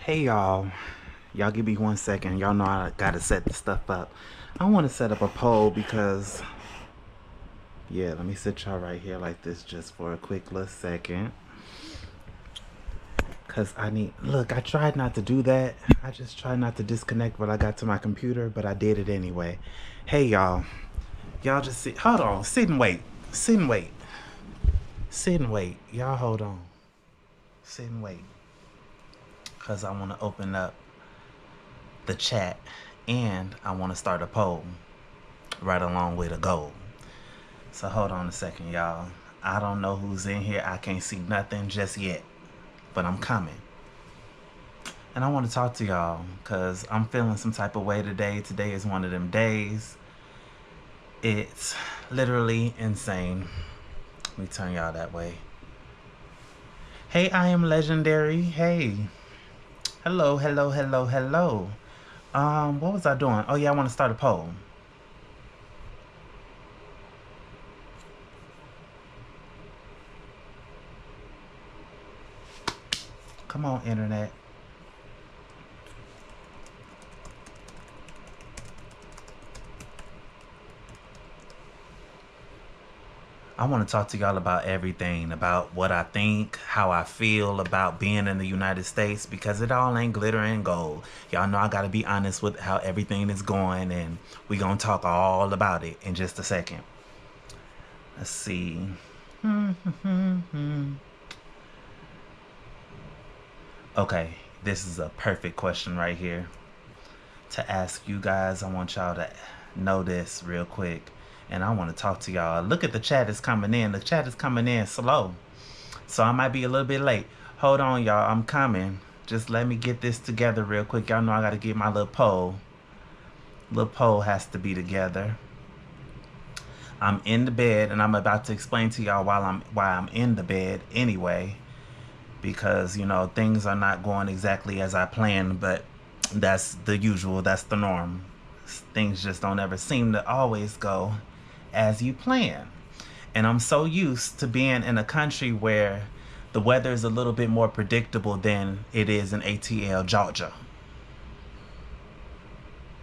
Hey y'all give me 1 second. Y'all know I gotta set the stuff up. I want to set up a poll because, yeah, let me sit y'all right here like this just for a quick little second. Because look, I tried not to do that. I just tried not to disconnect when I got to my computer, but I did it anyway. Hey y'all. Y'all just sit, hold on, sit and wait. Sit and wait. Sit and wait. Y'all hold on. Sit and wait. Because I want to open up the chat and I want to start a poll right along with a goal. So hold on a second, y'all. I don't know who's in here. I can't see nothing just yet, but I'm coming. And I want to talk to y'all because I'm feeling some type of way today. Today is one of them days. It's literally insane. Let me turn y'all that way. Hey, I am legendary. Hey. Hello, hello, hello, hello. What was I doing? Oh yeah, I want to start a poll. Come on, internet. I want to talk to y'all about everything, about what I think, how I feel about being in the United States, because it all ain't glitter and gold. Y'all know I got to be honest with how everything is going, and we going to talk all about it in just a second. Let's see. Okay, this is a perfect question right here to ask you guys. I want y'all to know this real quick. And I want to talk to y'all. Look at the chat is coming in. The chat is coming in slow. So I might be a little bit late. Hold on, y'all. I'm coming. Just let me get this together real quick. Y'all know I got to get my little poll. Little poll has to be together. I'm in the bed, and I'm about to explain to y'all why I'm in the bed anyway. Because, you know, things are not going exactly as I planned, but that's the usual. That's the norm. Things just don't ever seem to always go as you plan. And I'm so used to being in a country where the weather is a little bit more predictable than it is in ATL, Georgia.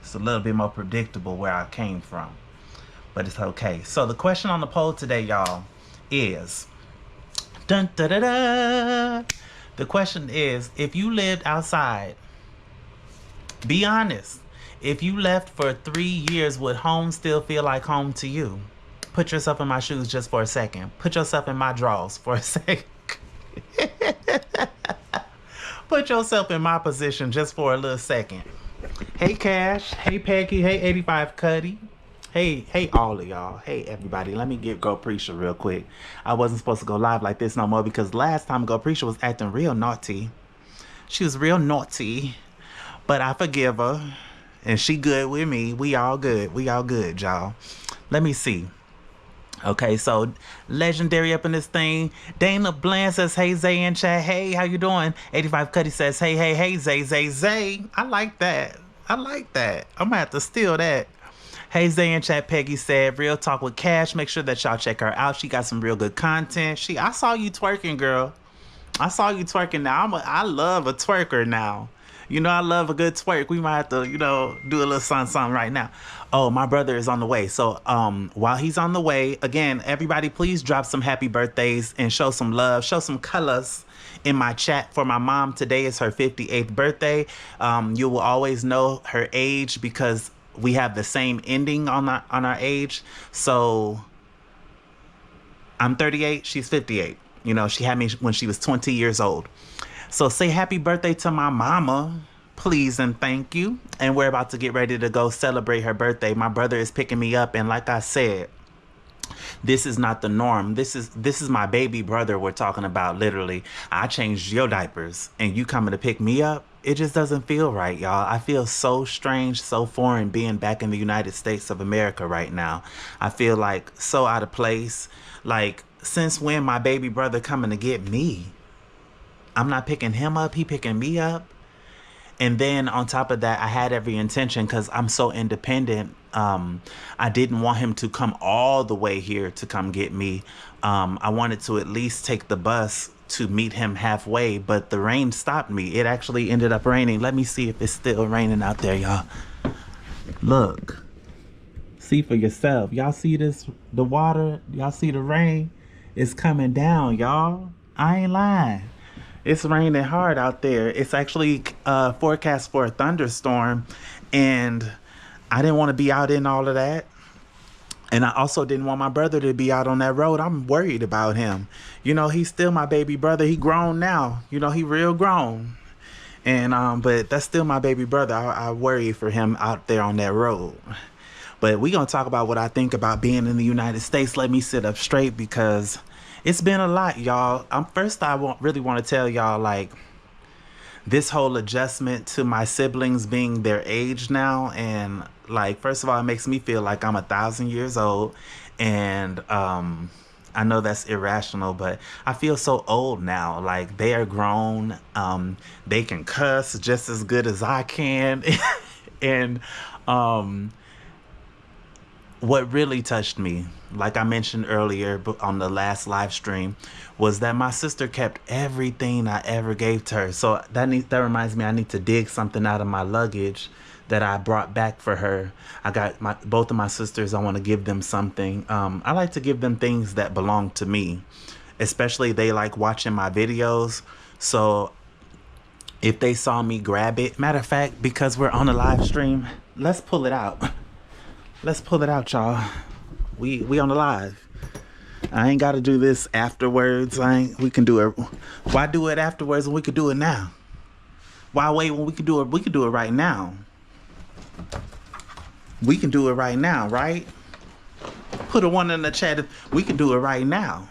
It's a little bit more predictable where I came from, but it's okay. So the question on the poll today, y'all, is dun, da, da, da. The question is, if you lived outside, be honest. If you left for 3 years, would home still feel like home to you? Put yourself in my shoes just for a second. Put yourself in my drawers for a second. Put yourself in my position just for a little second. Hey, Cash. Hey, Peggy. Hey, 85 Cuddy. Hey, all of y'all. Hey, everybody. Let me Go Preacher real quick. I wasn't supposed to go live like this no more because last time Go Preacher was acting real naughty. She was real naughty, but I forgive her. And she good with me. We all good. We all good, y'all. Let me see. Okay, so legendary up in this thing. Dana Bland says, hey, Zay in chat. Hey, how you doing? 85 Cuddy says, hey, Zay. I like that. I'm going to have to steal that. Hey, Zay in chat. Peggy said, real talk with Cash. Make sure that y'all check her out. She got some real good content. I saw you twerking, girl. I saw you twerking now. I love a twerker now. You know, I love a good twerk. We might have to, you know, do a little something right now. Oh, my brother is on the way. So while he's on the way, again, everybody, please drop some happy birthdays and show some love, show some colors in my chat for my mom. Today is her 58th birthday. You will always know her age because we have the same ending on our age. So I'm 38. She's 58. You know, she had me when she was 20 years old. So say happy birthday to my mama, please and thank you. And we're about to get ready to go celebrate her birthday. My brother is picking me up, and like I said, this is not the norm. This is my baby brother we're talking about, literally. I changed your diapers, and you coming to pick me up? It just doesn't feel right, y'all. I feel so strange, so foreign being back in the United States of America right now. I feel like so out of place. Like, since when my baby brother coming to get me? I'm not picking him up. He picking me up. And then on top of that, I had every intention because I'm so independent. I didn't want him to come all the way here to come get me. I wanted to at least take the bus to meet him halfway, but the rain stopped me. It actually ended up raining. Let me see if it's still raining out there, y'all. Look. See for yourself. Y'all see this, the water? Y'all see the rain? It's coming down, y'all. I ain't lying. It's raining hard out there. It's actually forecast for a thunderstorm, and I didn't want to be out in all of that. And I also didn't want my brother to be out on that road. I'm worried about him. You know, he's still my baby brother. He grown now. You know, he real grown. And but that's still my baby brother. I worry for him out there on that road. But we're going to talk about what I think about being in the United States. Let me sit up straight because it's been a lot, y'all. First, I really want to tell y'all, like, this whole adjustment to my siblings being their age now. And, like, first of all, it makes me feel like I'm 1,000 years old. And I know that's irrational, but I feel so old now. Like, they are grown. They can cuss just as good as I can. And what really touched me, like I mentioned earlier on the last live stream, was that my sister kept everything I ever gave to her. So that reminds me, I need to dig something out of my luggage that I brought back for her. I got both of my sisters. I want to give them something. I like to give them things that belong to me, especially they like watching my videos. So if they saw me grab it, matter of fact, because we're on a live stream, let's pull it out. Let's pull it out, y'all. We on the live. I ain't got to do this afterwards. We can do it. Why do it afterwards when we could do it now? Why wait when we could do it? We could do it right now. We can do it right now, right? Put a one in the chat if we can do it right now.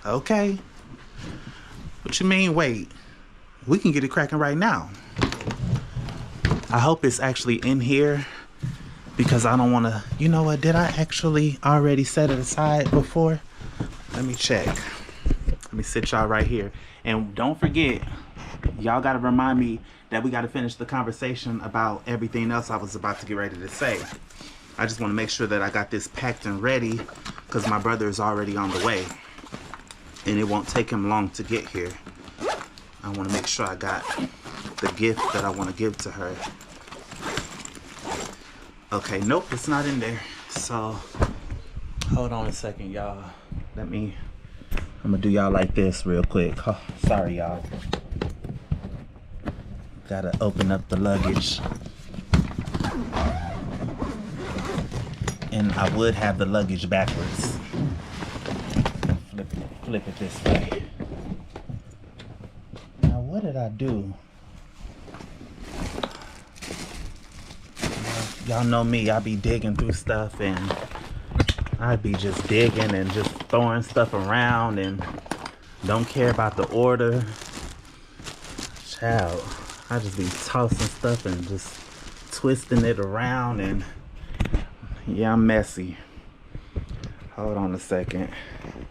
Okay? What you mean, wait? We can get it cracking right now. I hope it's actually in here. Because I don't want to, you know what, did I actually already set it aside before? Let me check. Let me sit y'all right here. And don't forget, y'all got to remind me that we got to finish the conversation about everything else I was about to get ready to say. I just want to make sure that I got this packed and ready because my brother is already on the way. And it won't take him long to get here. I want to make sure I got the gift that I want to give to her. Okay, nope, it's not in there. So, hold on a second, y'all. I'm gonna do y'all like this real quick. Oh, sorry, y'all. Gotta open up the luggage. And I would have the luggage backwards. Flip it this way. Now, what did I do? Y'all know me, I be digging through stuff and I be just digging and just throwing stuff around and don't care about the order. Child, I just be tossing stuff and just twisting it around and yeah, I'm messy. Hold on a second.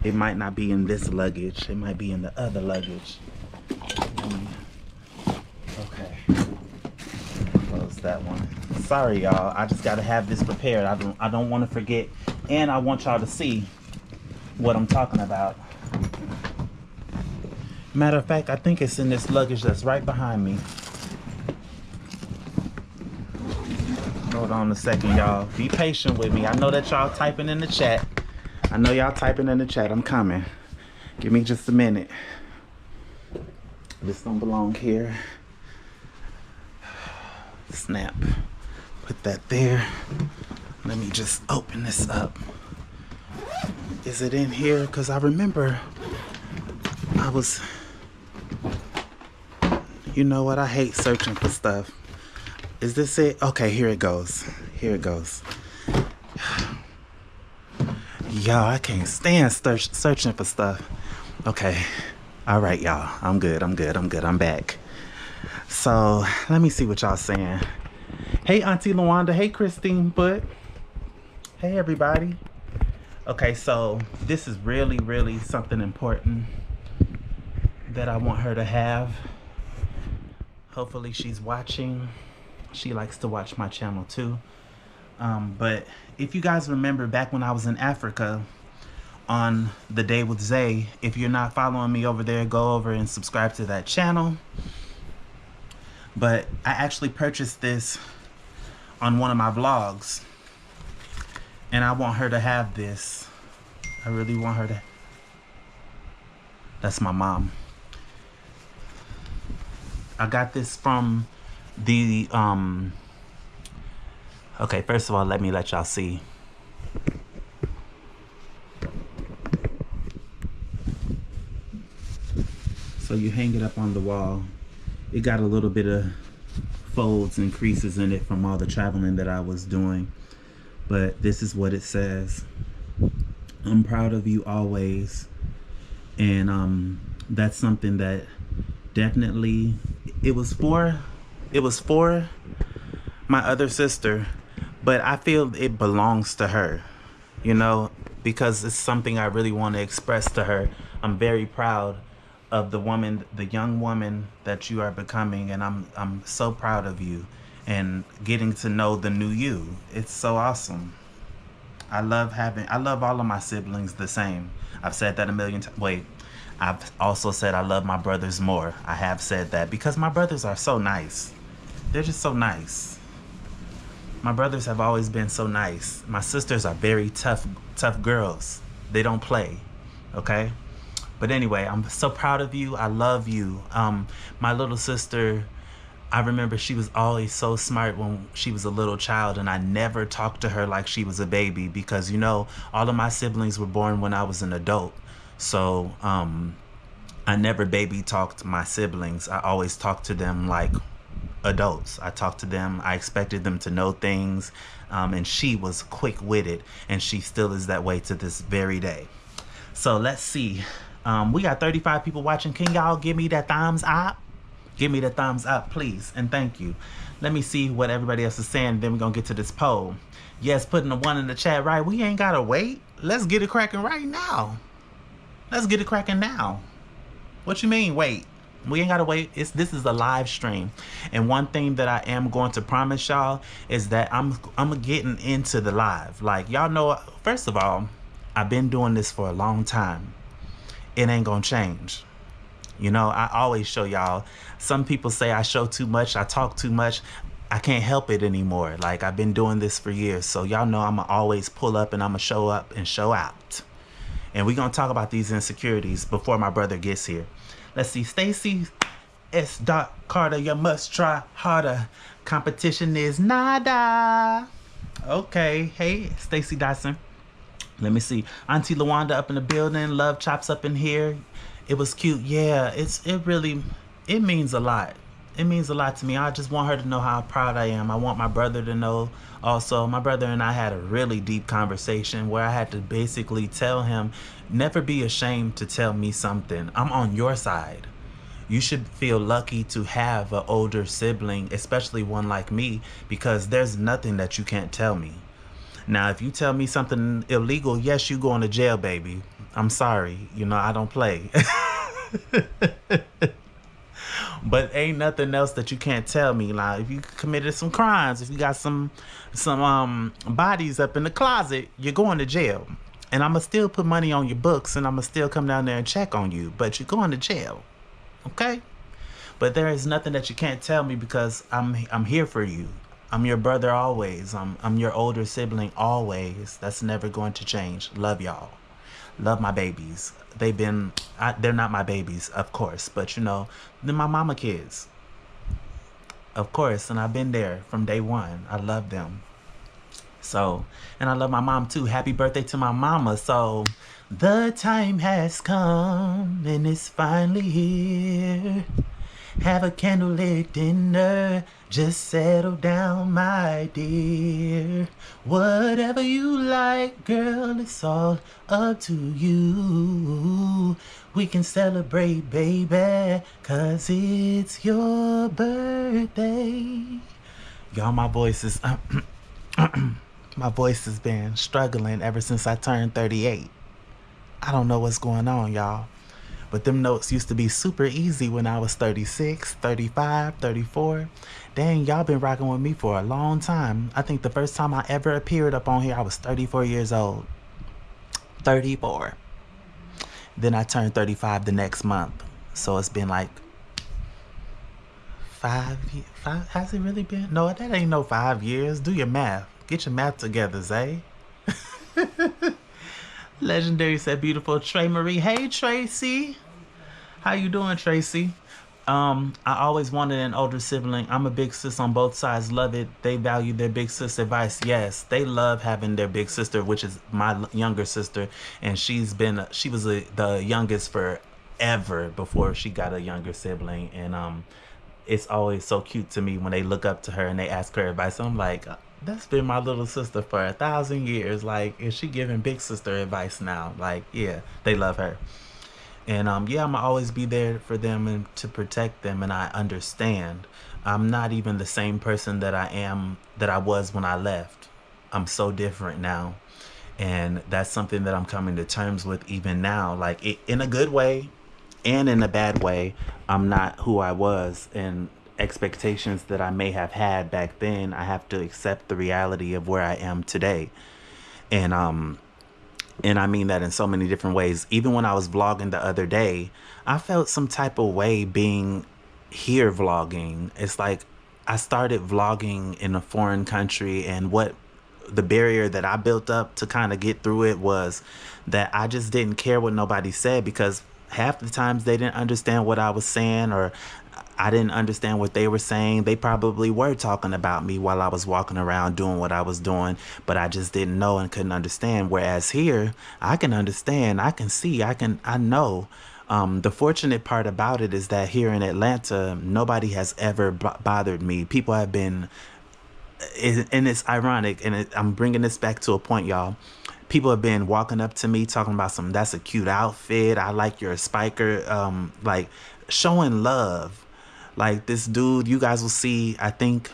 It might not be in this luggage. It might be in the other luggage. Okay. Close that one. Sorry, y'all. I just gotta have this prepared. I don't want to forget, and I want y'all to see what I'm talking about. Matter of fact, I think it's in this luggage that's right behind me. Hold on a second, y'all. Be patient with me. I know that y'all typing in the chat. I'm coming. Give me just a minute. This don't belong here. Snap. Put that there. Let me just open this up. Is it in here? Because I remember you know what? I hate searching for stuff. Is this it? Okay, here it goes. Y'all, I can't stand searching for stuff. Okay. All right, y'all. I'm good. I'm back. So, let me see what y'all saying. Hey, Auntie Luanda. Hey, Christine Butt. Hey, everybody. Okay, so this is really, really something important that I want her to have. Hopefully she's watching. She likes to watch my channel too. But if you guys remember back when I was in Africa, on The Day with Zay. If you're not following me over there, go over and subscribe to that channel. But I actually purchased this on one of my vlogs, and I want her to have this. I really want her to. That's my mom. I got this from the okay, first of all, let me let y'all see. So you hang it up on the wall. It got a little bit of folds and creases in it from all the traveling that I was doing, but this is what it says. I'm proud of you always. And that's something that definitely it was for my other sister, but I feel it belongs to her, you know, because it's something I really want to express to her. I'm very proud of the woman, the young woman that you are becoming, and I'm so proud of you and getting to know the new you. It's so awesome. I love all of my siblings the same. I've said that a million times. Wait, I've also said I love my brothers more. I have said that because my brothers are so nice. They're just so nice. My brothers have always been so nice. My sisters are very tough girls. They don't play, okay? But anyway, I'm so proud of you. I love you. My little sister, I remember she was always so smart when she was a little child, and I never talked to her like she was a baby because, you know, all of my siblings were born when I was an adult. So I never baby talked my siblings. I always talked to them like adults. I talked to them. I expected them to know things, and she was quick-witted, and she still is that way to this very day. So let's see. We got 35 people watching. Can y'all give me that thumbs up? Give me the thumbs up, please, and thank you. Let me see what everybody else is saying, then we're gonna get to this poll. Yes, putting the 1 in the chat, right? We ain't gotta wait. Let's get it cracking right now. Let's get it cracking now. What you mean, wait? We ain't gotta wait. This is a live stream. And one thing that I am going to promise y'all is that I'm getting into the live. Like, y'all know, first of all, I've been doing this for a long time. It ain't gonna change. You know, I always show y'all. Some people say I show too much, I talk too much. I can't help it anymore. Like, I've been doing this for years. So y'all know I'ma always pull up and I'ma show up and show out. And we're gonna talk about these insecurities before my brother gets here. Let's see, Stacy S. Carter, you must try harder. Competition is nada. Okay, hey, Stacy Dyson. Let me see. Auntie Lawanda up in the building. Love Chops up in here. It was cute. Yeah, it means a lot. It means a lot to me. I just want her to know how proud I am. I want my brother to know also. My brother and I had a really deep conversation where I had to basically tell him, never be ashamed to tell me something. I'm on your side. You should feel lucky to have an older sibling, especially one like me, because there's nothing that you can't tell me. Now, if you tell me something illegal, yes, you going to jail, baby. I'm sorry. You know, I don't play. But ain't nothing else that you can't tell me. Like, if you committed some crimes, if you got some bodies up in the closet, you're going to jail. And I'm going to still put money on your books, and I'm going to still come down there and check on you. But you're going to jail. Okay? But there is nothing that you can't tell me because I'm here for you. I'm your brother always. I'm your older sibling always. That's never going to change. Love y'all. Love my babies. They're not my babies, of course, but you know, they're my mama kids. Of course, and I've been there from day one. I love them. So, and I love my mom too. Happy birthday to my mama. So, the time has come and it's finally here. Have a candlelit dinner, just settle down, my dear. Whatever you like, girl, it's all up to you. We can celebrate, baby, 'cause it's your birthday. Y'all, my voice is, my voice has been struggling ever since I turned 38. I don't know what's going on, y'all. But them notes used to be super easy when I was 36, 35, 34. Dang, y'all been rocking with me for a long time. I think the first time I ever appeared up on here, I was 34 years old. 34. Then I turned 35 the next month. So it's been like 5. Has it really been? No, that ain't no 5 years. Do your math. Get your math together, Zay. Legendary said beautiful. Trey Marie. Hey, Tracy. How you doing, Tracy? I always wanted an older sibling. I'm a big sis on both sides. Love it. They value their big sis advice. Yes, they love having their big sister, which is my younger sister, and she was the youngest forever before she got a younger sibling, and it's always so cute to me when they look up to her and they ask her advice. I'm like, that's been my little sister for 1,000 years. Like, is she giving big sister advice now? Like, yeah, they love her. And yeah, I'm gonna always be there for them and to protect them. And I understand. I'm not even the same person that I was when I left. I'm so different now, and that's something that I'm coming to terms with even now. Like in a good way, and in a bad way. I'm not who I was, and expectations that I may have had back then. I have to accept the reality of where I am today, and and I mean that in so many different ways. Even when I was vlogging the other day, I felt some type of way being here vlogging. It's like I started vlogging in a foreign country, and what the barrier that I built up to kind of get through it was that I just didn't care what nobody said, because half the times they didn't understand what I was saying, or I didn't understand what they were saying. They probably were talking about me while I was walking around doing what I was doing, but I just didn't know and couldn't understand. Whereas here, I can understand, I can see, I know. The fortunate part about it is that here in Atlanta, nobody has ever bothered me. People have been, and it's ironic, and I'm bringing this back to a point, y'all. People have been walking up to me talking about that's a cute outfit. I like your spiker. Like showing love. Like this dude, you guys will see, I think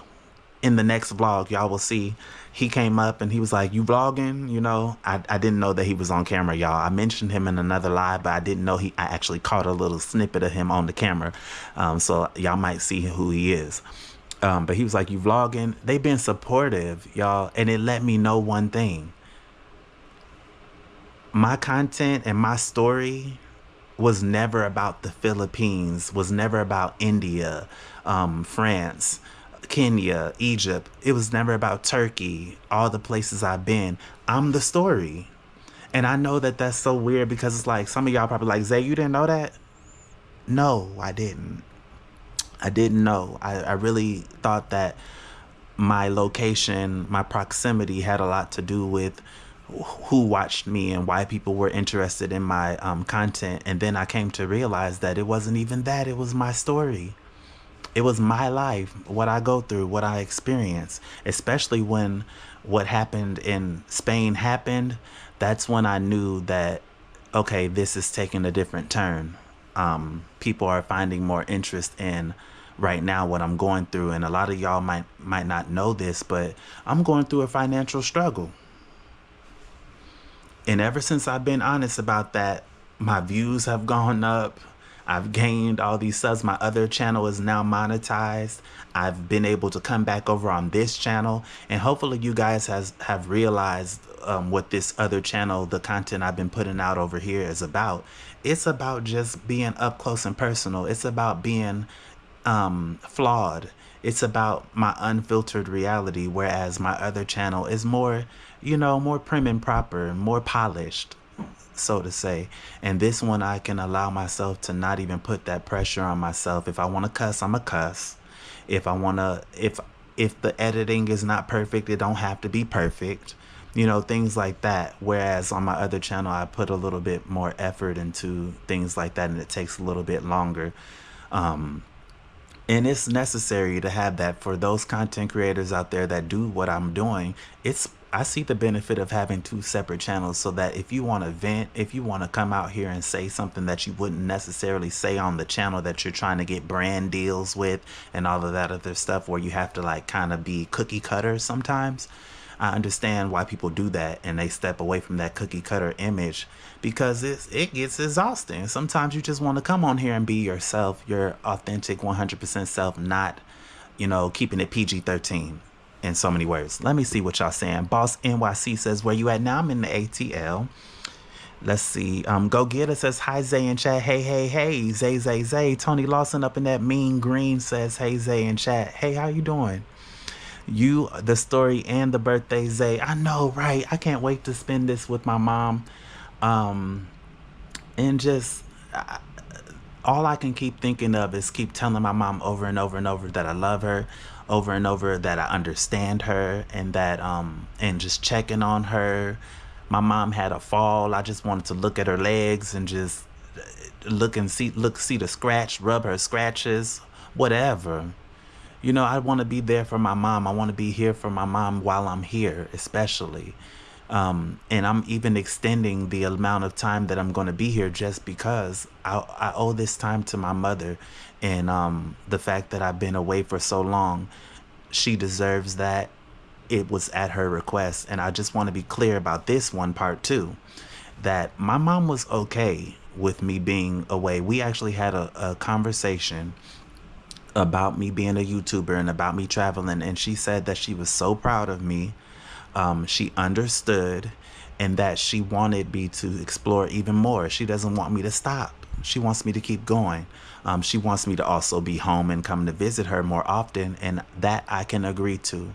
in the next vlog, y'all will see, he came up and he was like, you vlogging? You know, I didn't know that he was on camera, y'all. I mentioned him in another live, but I didn't know I actually caught a little snippet of him on the camera. So y'all might see who he is. But he was like, you vlogging? They've been supportive, y'all. And it let me know one thing. My content and my story was never about the Philippines, was never about India, France, Kenya, Egypt. It was never about Turkey, all the places I've been. I'm the story. And I know that that's so weird, because it's like, some of y'all probably like, Zay, you didn't know that? No, I didn't. I didn't know. I really thought that my location, my proximity had a lot to do with who watched me and why people were interested in my content. And then I came to realize that it wasn't even that. It was my story. It was my life, what I go through, what I experience, especially when what happened in Spain happened. That's when I knew that, okay, this is taking a different turn. People are finding more interest in right now what I'm going through. And a lot of y'all might not know this, but I'm going through a financial struggle. And ever since I've been honest about that, my views have gone up. I've gained all these subs. My other channel is now monetized. I've been able to come back over on this channel. And hopefully you guys have realized what this other channel, the content I've been putting out over here, is about. It's about just being up close and personal. It's about being flawed. It's about my unfiltered reality, whereas my other channel is more, more prim and proper, more polished, so to say. And this one, I can allow myself to not even put that pressure on myself. If I want to cuss, I'm a cuss. If I want to, if the editing is not perfect, it don't have to be perfect. Things like that. Whereas on my other channel, I put a little bit more effort into things like that, and it takes a little bit longer. And it's necessary to have that for those content creators out there that do what I'm doing. I see the benefit of having two separate channels, so that if you want to vent, if you want to come out here and say something that you wouldn't necessarily say on the channel that you're trying to get brand deals with and all of that other stuff, where you have to like kind of be cookie cutter sometimes. I understand why people do that, and they step away from that cookie cutter image, because it gets exhausting. Sometimes you just want to come on here and be yourself, your authentic 100% self, not, keeping it PG-13 in so many words. Let me see what y'all saying. Boss NYC says, where you at now? I'm in the ATL. Let's see. Go Get It says, hi, Zay and chat. Hey, hey, hey. Zay, Zay, Zay. Tony Lawson up in that mean green says, hey, Zay and chat. Hey, how you doing? You, the story, and the birthday, Zay. I know, right? I can't wait to spend this with my mom. Um, and just all I can keep thinking of is keep telling my mom over and over and over that I love her, over and over that I understand her, and that and just checking on her. My mom had a fall. I just wanted to look at her legs and just see the scratch, rub her scratches, whatever. You know, I want to be there for my mom. I want to be here for my mom while I'm here, especially. And I'm even extending the amount of time that I'm going to be here just because I owe this time to my mother. And the fact that I've been away for so long, she deserves that. It was at her request. And I just want to be clear about this one part too, that my mom was okay with me being away. We actually had a conversation about me being a YouTuber and about me traveling. And she said that she was so proud of me. She understood, and that she wanted me to explore even more. She doesn't want me to stop. She wants me to keep going. She wants me to also be home and come to visit her more often. And that I can agree to.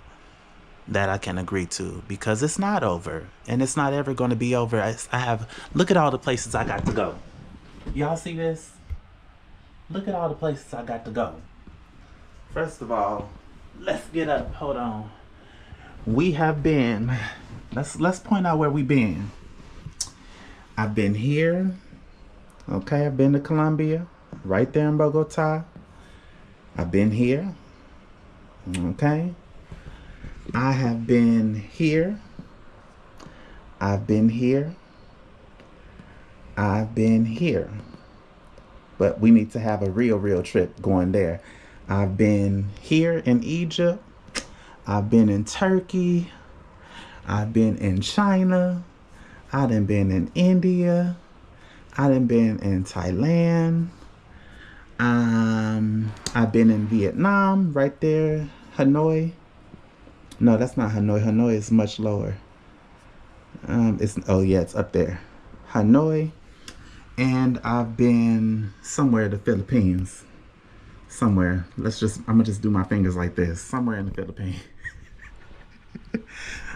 That I can agree to, because it's not over, and it's not ever going to be over. Look at all the places I got to go. Y'all see this? Look at all the places I got to go. First of all, let's get up. Hold on. We have been, let's point out where we've been. I've been here. Okay, I've been to Colombia, right there in Bogota. I've been here. Okay. I have been here. I've been here. I've been here. But we need to have a real trip going there. I've been here in Egypt. I've been in Turkey. I've been in China. I done been in India. I done been in Thailand. I've been in Vietnam, right there, Hanoi. No, that's not Hanoi. Hanoi is much lower. It's up there, Hanoi. And I've been somewhere in the Philippines. Somewhere. I'm gonna just do my fingers like this. Somewhere in the Philippines.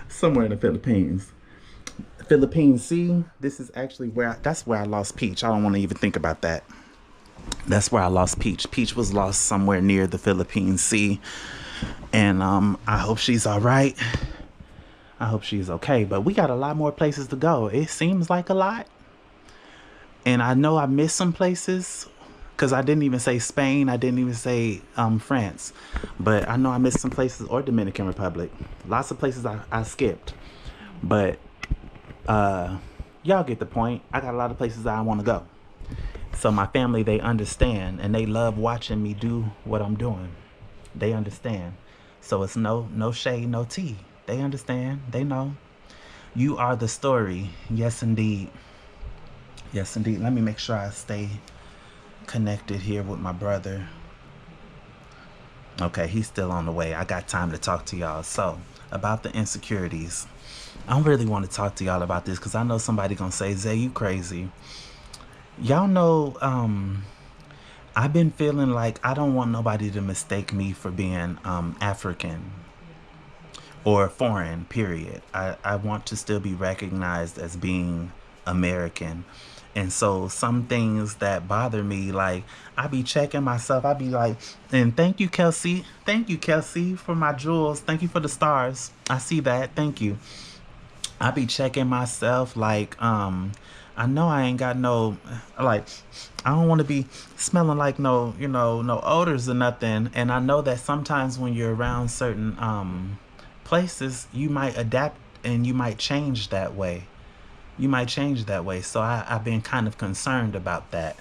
Somewhere in the Philippines. Philippines Sea. This is actually that's where I lost Peach. I don't want to even think about that. That's where I lost Peach. Peach was lost somewhere near the Philippine Sea. And I hope she's all right. I hope she's okay. But we got a lot more places to go. It seems like a lot. And I know I missed some places, because I didn't even say Spain. I didn't even say France. But I know I missed some places, or Dominican Republic. Lots of places I skipped. But y'all get the point. I got a lot of places that I want to go. So my family, they understand, and they love watching me do what I'm doing. They understand. So it's no shade, no tea. They understand. They know. You are the story. Yes, indeed. Yes, indeed. Let me make sure I stay connected here with my brother. Okay, he's still on the way. I got time to talk to y'all. So, about the insecurities. I don't really want to talk to y'all about this, because I know somebody gonna say, Zay, you crazy. Y'all know, I've been feeling like I don't want nobody to mistake me for being African or foreign, period. I want to still be recognized as being American. And so some things that bother me, like I be checking myself. I be like, and thank you, Kelsey. Thank you, Kelsey, for my jewels. Thank you for the stars. I see that. Thank you. I be checking myself like, I know I ain't got no, like, I don't want to be smelling like no odors or nothing. And I know that sometimes when you're around certain places, you might adapt and you might change that way. So I've been kind of concerned about that.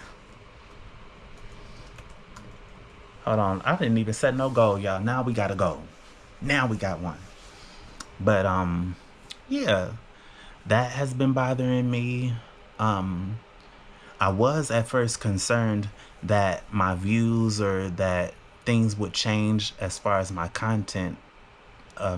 Hold on. I didn't even set no goal, y'all. Now we got a goal. Now we got one. But, yeah, that has been bothering me. I was at first concerned that my views or that things would change as far as my content,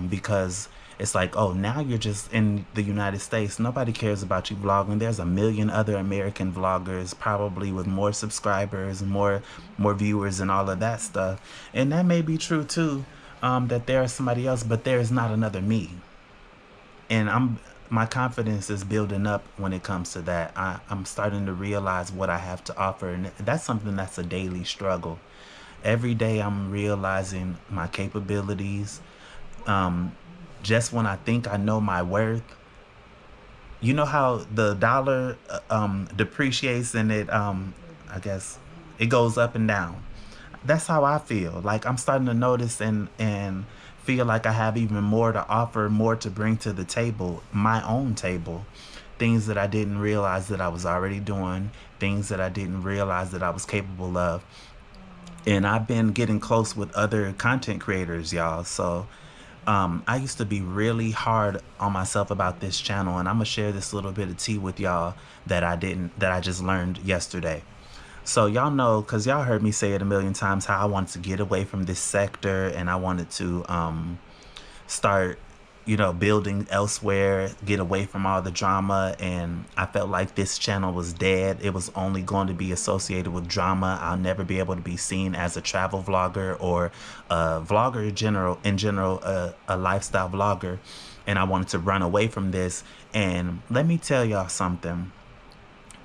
because It's like, oh, now you're just in the United States. Nobody cares about you vlogging. There's a million other American vloggers, probably with more subscribers, more viewers, and all of that stuff. And that may be true too. That there is somebody else, but there is not another me. And my confidence is building up when it comes to that. I'm starting to realize what I have to offer, and that's something that's a daily struggle. Every day I'm realizing my capabilities. Just when I think I know my worth, you know how the dollar depreciates and I guess it goes up and down. That's how I feel. Like I'm starting to notice and feel like I have even more to offer, more to bring to the table, my own table. Things that I didn't realize that I was already doing, things that I didn't realize that I was capable of. And I've been getting close with other content creators, y'all. So I used to be really hard on myself about this channel, and I'm gonna share this little bit of tea with y'all that I just learned yesterday. So y'all know, because y'all heard me say it a million times, how I wanted to get away from this sector, and I wanted to start, building elsewhere, get away from all the drama. And I felt like this channel was dead. It was only going to be associated with drama. I'll never be able to be seen as a travel vlogger or a vlogger in general, a lifestyle vlogger. And I wanted to run away from this. And let me tell y'all something.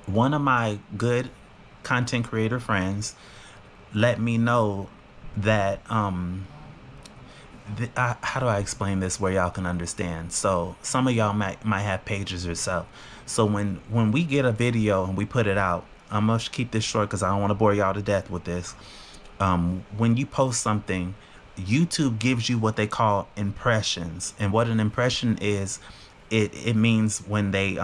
One of my good content creator friends let me know that how do I explain this where y'all can understand? So some of y'all might have pages yourself. So when we get a video and we put it out, I'm gonna keep this short because I don't want to bore y'all to death with this. When you post something, YouTube gives you what they call impressions. And what an impression is, it means when they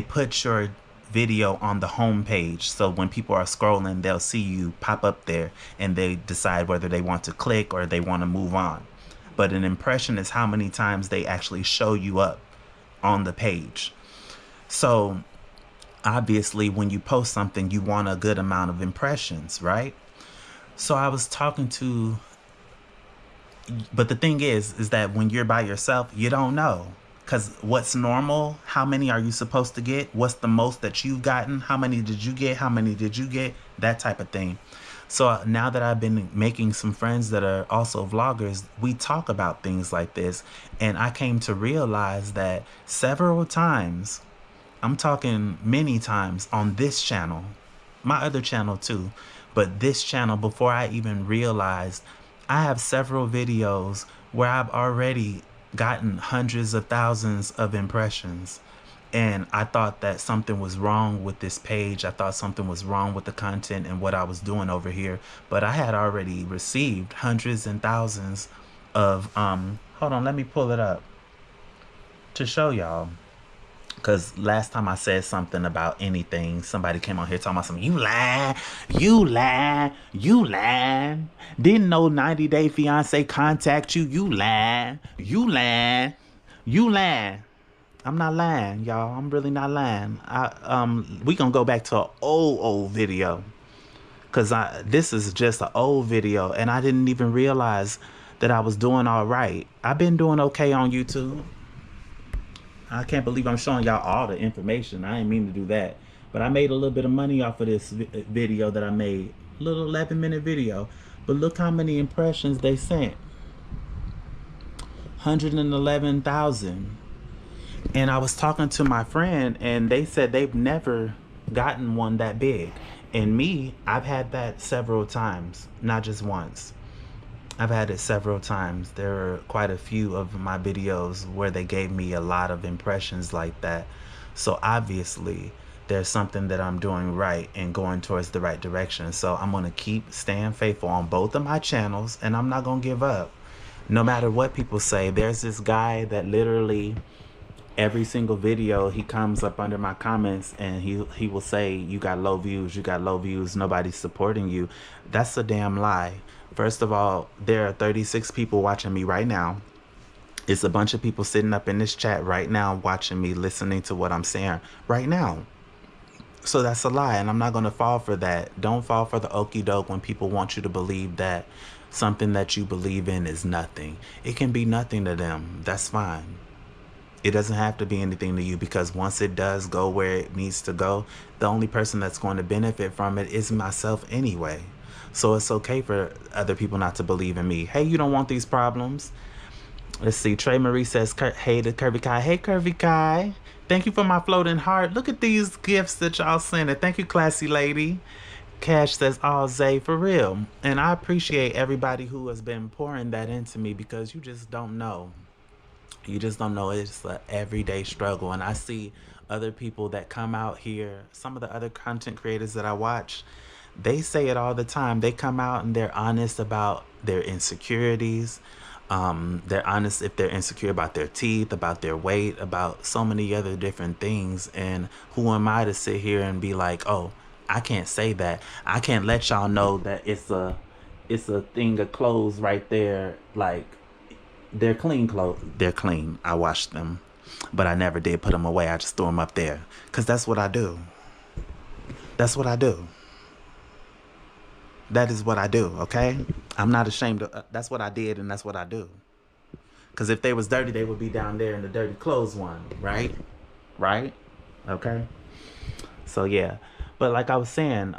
put your video on the home page. So when people are scrolling, they'll see you pop up there and they decide whether they want to click or they want to move on. But an impression is how many times they actually show you up on the page. So obviously when you post something, you want a good amount of impressions, right? So I was talking to, but the thing is that when you're by yourself, you don't know. Because what's normal? How many are you supposed to get? What's the most that you've gotten? How many did you get? How many did you get? That type of thing. So now that I've been making some friends that are also vloggers, we talk about things like this. And I came to realize that several times, I'm talking many times on this channel, my other channel too, but this channel, before I even realized, I have several videos where I've already gotten hundreds of thousands of impressions, and I thought that something was wrong with this page. I thought something was wrong with the content and what I was doing over here, but I had already received hundreds and thousands of hold on, let me pull it up to show y'all, because last time I said something about anything, somebody came on here talking about something. You lying, you lying, you lying. Didn't no 90 Day Fiance contact you. You lying, you lying, you lying. I'm not lying, y'all. I'm really not lying. We gonna go back to an old video, because this is just an old video, and I didn't even realize that I was doing all right. I've been doing okay on YouTube. I can't believe I'm showing y'all all the information. I didn't mean to do that. But I made a little bit of money off of this video that I made. A little 11-minute video. But look how many impressions they sent. 111,000. And I was talking to my friend, and they said they've never gotten one that big. And me, I've had that several times. Not just once. I've had it several times. There are quite a few of my videos where they gave me a lot of impressions like that. So obviously there's something that I'm doing right and going towards the right direction. So I'm going to keep staying faithful on both of my channels, and I'm not going to give up. No matter what people say. There's this guy that literally every single video he comes up under my comments and he will say, you got low views, you got low views, nobody's supporting you. That's a damn lie. First of all, there are 36 people watching me right now. It's a bunch of people sitting up in this chat right now watching me, listening to what I'm saying right now. So that's a lie, and I'm not going to fall for that. Don't fall for the okey doke when people want you to believe that something that you believe in is nothing. It can be nothing to them. That's fine. It doesn't have to be anything to you, because once it does go where it needs to go, the only person that's going to benefit from it is myself anyway. So it's okay for other people not to believe in me. Hey, you don't want these problems. Let's see. Trey Marie says, hey to Curvy Kai. Hey, Curvy Kai. Thank you for my floating heart. Look at these gifts that y'all sent. Thank you, classy lady. Cash says, oh, Zay, for real. And I appreciate everybody who has been pouring that into me, because you just don't know. You just don't know. It's an everyday struggle. And I see other people that come out here, some of the other content creators that I watch, they say it all the time. They come out and they're honest about their insecurities. They're honest if they're insecure about their teeth, about their weight, about so many other different things. And who am I to sit here and be like, oh, I can't say that. I can't let y'all know that it's a thing of clothes right there. Like, they're clean clothes. They're clean. I washed them, but I never did put them away. I just threw them up there, because that's what I do. That's what I do. That is what I do, okay? I'm not ashamed of that's what I did, and that's what I do. Because if they was dirty, they would be down there in the dirty clothes one, right? Right? Okay? So, yeah. But like I was saying,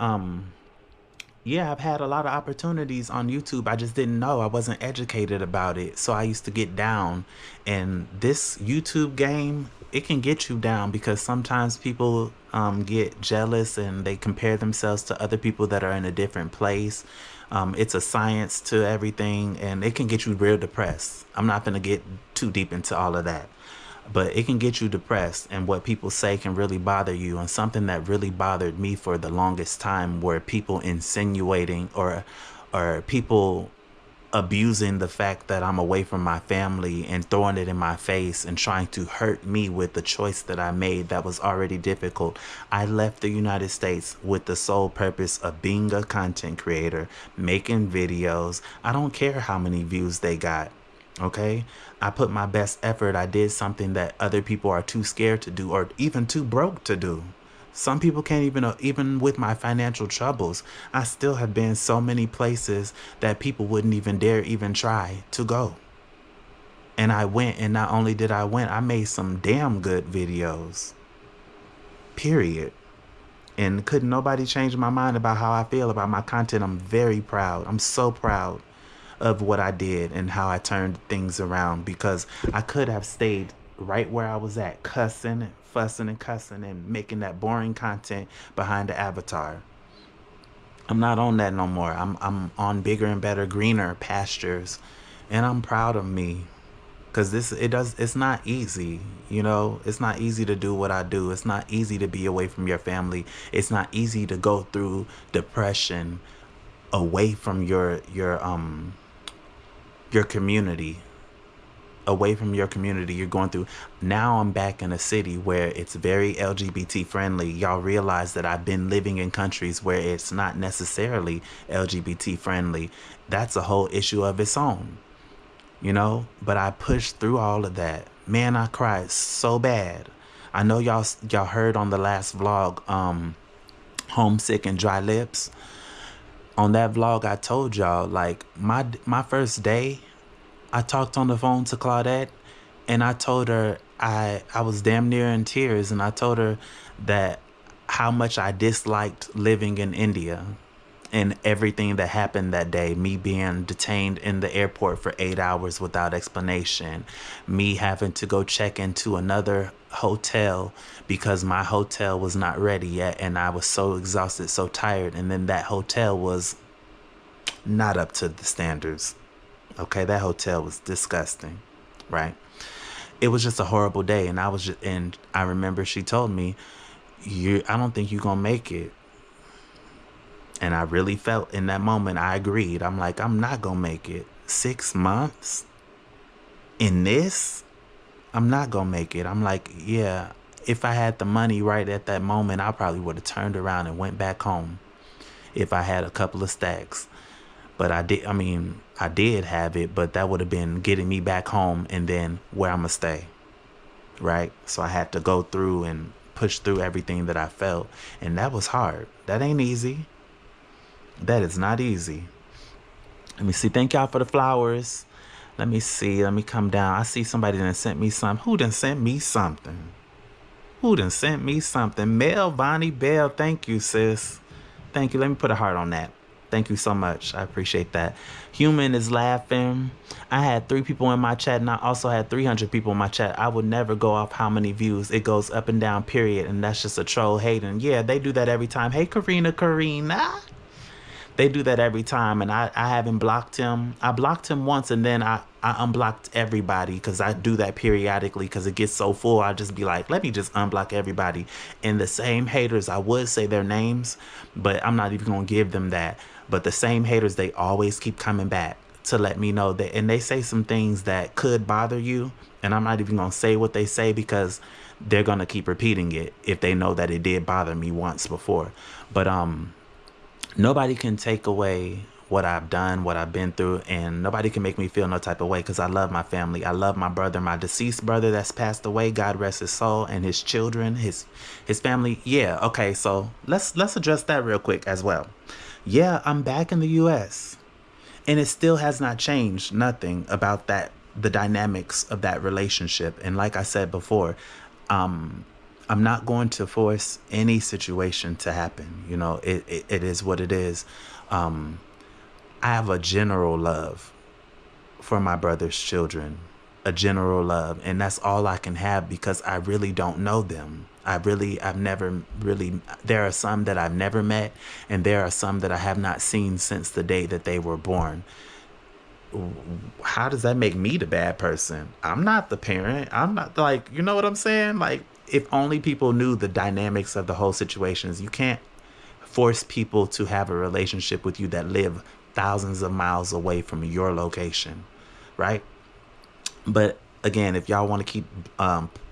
yeah, I've had a lot of opportunities on YouTube. I just didn't know. I wasn't educated about it. So I used to get down. And this YouTube game, it can get you down, because sometimes people get jealous and they compare themselves to other people that are in a different place. It's a science to everything, and it can get you real depressed. I'm not going to get too deep into all of that. But it can get you depressed, and what people say can really bother you. And something that really bothered me for the longest time were people insinuating or people abusing the fact that I'm away from my family and throwing it in my face and trying to hurt me with the choice that I made that was already difficult. I left the United States with the sole purpose of being a content creator, making videos. I don't care how many views they got. Okay, I put my best effort. I did something that other people are too scared to do, or even too broke to do. Some people can't even with my financial troubles, I still have been so many places that people wouldn't even dare even try to go. And I went, and not only did I win, I made some damn good videos. Period. And couldn't nobody change my mind about how I feel about my content. I'm very proud. I'm so proud of what I did and how I turned things around, because I could have stayed right where I was at, cussing and fussing and cussing and making that boring content behind the avatar. I'm not on that no more. I'm on bigger and better, greener pastures, and I'm proud of me, because it's not easy. You know, it's not easy to do what I do. It's not easy to be away from your family. It's not easy to go through depression away from your community, away from your community. You're going through. Now I'm back in a city where it's very LGBT friendly. Y'all realize that I've been living in countries where it's not necessarily LGBT friendly. That's a whole issue of its own, you know. But I pushed through all of that. Man, I cried so bad. I know y'all heard on the last vlog, homesick and dry lips. On that vlog, I told y'all, like, my first day, I talked on the phone to Claudette, and I told her I was damn near in tears, and I told her that how much I disliked living in India and everything that happened that day. Me being detained in the airport for 8 hours without explanation, me having to go check into another hotel because my hotel was not ready yet, and I was so exhausted, so tired, and then that hotel was not up to the standards. Okay, that hotel was disgusting, right? It was just a horrible day, and I remember she told me, I don't think you're gonna make it. And I really felt in that moment, I agreed. I'm like, I'm not gonna make it. 6 months in this, I'm not gonna make it. I'm like, yeah, if I had the money right at that moment, I probably would have turned around and went back home if I had a couple of stacks. But I did have it, but that would have been getting me back home and then where I'm gonna stay, right? So I had to go through and push through everything that I felt. And that was hard. That ain't easy. That is not easy. Let me see. Thank y'all for the flowers. Let me see. Let me come down. I see somebody that sent me something. Who done sent me something? Who done sent me something? Mel Bonnie Bell. Thank you, sis. Thank you. Let me put a heart on that. Thank you so much. I appreciate that. Human is laughing. I had 3 people in my chat, and I also had 300 people in my chat. I would never go off how many views. It goes up and down, period. And that's just a troll hating. Yeah, they do that every time. Hey, Karina. They do that every time, and I haven't blocked him. I blocked him once, and then I unblocked everybody, because I do that periodically because it gets so full. I just be like, let me just unblock everybody. And the same haters, I would say their names, but I'm not even going to give them that. But the same haters, they always keep coming back to let me know that, and they say some things that could bother you, and I'm not even going to say what they say, because they're going to keep repeating it if they know that it did bother me once before. But nobody can take away what I've done, what I've been through, and nobody can make me feel no type of way, because I love my family. I love my brother, my deceased brother that's passed away, God rest his soul, and his children, his family. Yeah, okay, so let's address that real quick as well. Yeah, I'm back in the US, and it still has not changed nothing about that, the dynamics of that relationship. And like I said before, I'm not going to force any situation to happen. You know, it is what it is. I have a general love for my brother's children, a general love. And that's all I can have, because I really don't know them. I've never really, there are some that I've never met, and there are some that I have not seen since the day that they were born. How does that make me the bad person? I'm not the parent. I'm not, like, you know what I'm saying? Like, if only people knew the dynamics of the whole situations. You can't force people to have a relationship with you that live thousands of miles away from your location, right? But again, if y'all want to keep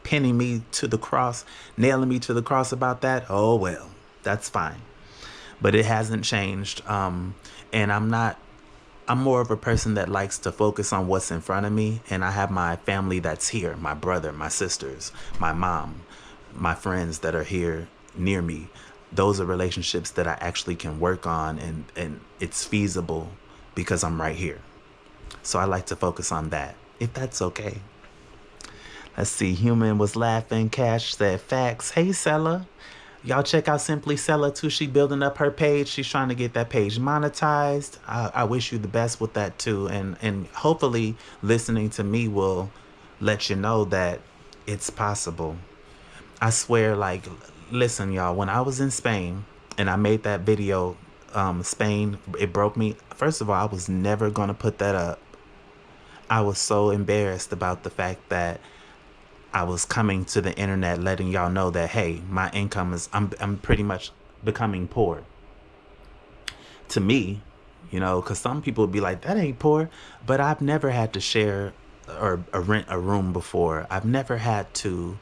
pinning me to the cross, nailing me to the cross about that, oh well, that's fine. But it hasn't changed. And I'm more of a person that likes to focus on what's in front of me. And I have my family that's here, my brother, my sisters, my mom, my friends that are here near me. Those are relationships that I actually can work on, and it's feasible because I'm right here. So I like to focus on that, if that's okay. Let's see. Human was laughing. Cash said facts. Hey, Sella. Y'all check out Simply Sella too. She building up her page. She's trying to get that page monetized. I wish you the best with that too. And hopefully listening to me will let you know that it's possible. I swear, like, listen, y'all, when I was in Spain and I made that video, Spain, it broke me. First of all, I was never going to put that up. I was so embarrassed about the fact that I was coming to the internet letting y'all know that, hey, my income is, I'm pretty much becoming poor. To me, you know, because some people would be like, that ain't poor. But I've never had to share or rent a room before. I've never had to